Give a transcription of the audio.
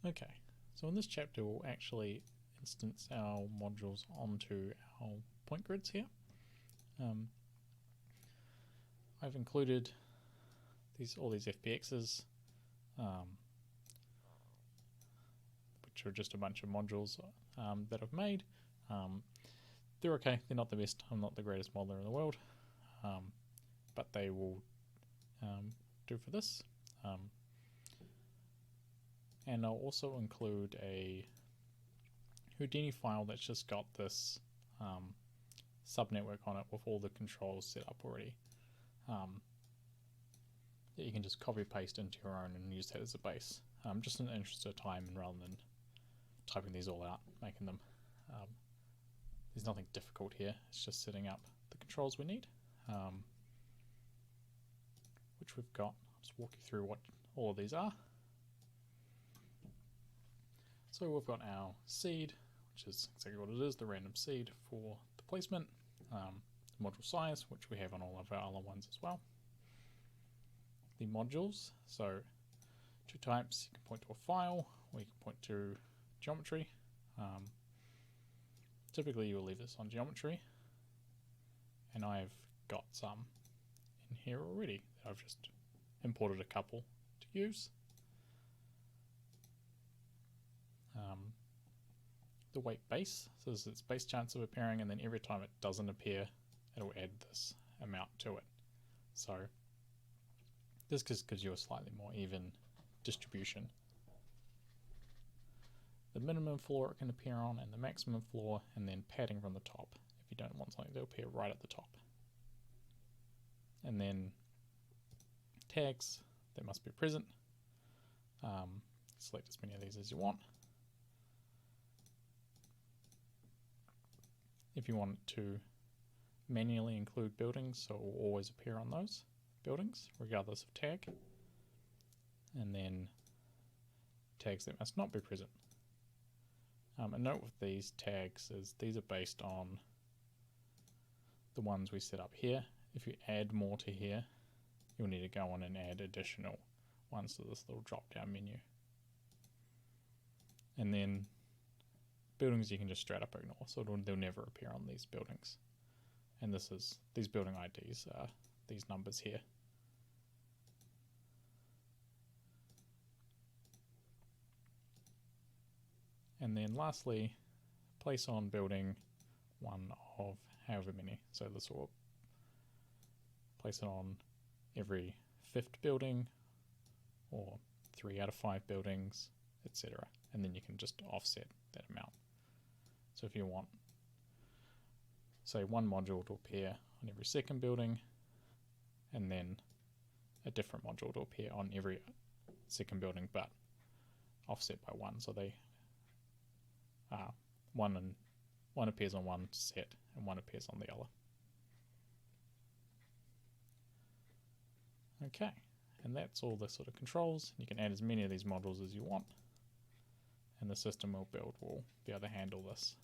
Okay, so in this chapter we'll actually instance our modules onto our point grids here. I've included all these FBXs, which are just a bunch of modules that I've made. They're okay, they're not the best, I'm not the greatest modeler in the world, but they will do for this. And I'll also include a Houdini file that's just got this subnetwork on it with all the controls set up already, that you can just copy paste into your own and use that as a base, just in the interest of time, and rather than typing these all out, making them there's nothing difficult here, it's just setting up the controls we need, which we've got. I'll just walk you through what all of these are. So we've got our seed, which is exactly what it is, the random seed for the placement, module size, which we have on all of our other ones as well. The modules, so two types, you can point to a file or you can point to geometry. Typically you'll leave this on geometry, and I've got some in here already that I've just imported a couple to use. The weight base, so this is its base chance of appearing, and then every time it doesn't appear it'll add this amount to it. So this just gives you a slightly more even distribution. The minimum floor it can appear on and the maximum floor, and then padding from the top if you don't want something to appear right at the top. And then tags that must be present. Select as many of these as you want. If you want to manually include buildings, so it will always appear on those buildings regardless of tag. And then tags that must not be present. A note with these tags is these are based on the ones we set up here. If you add more to here, you'll need to go on and add additional ones to this little drop down menu. And then buildings you can just straight up ignore, so they'll never appear on these buildings. And these building IDs are these numbers here. And then lastly, place on building one of however many. So this will place it on every 5th building, or 3 out of 5 buildings, etc. And then you can just offset that amount. So if you want, say, one module to appear on every 2nd building, and then a different module to appear on every 2nd building, but offset by 1. So they one appears on one set and one appears on the other. Okay, and that's all the sort of controls. You can add as many of these modules as you want, and the system we'll build will be able to handle this.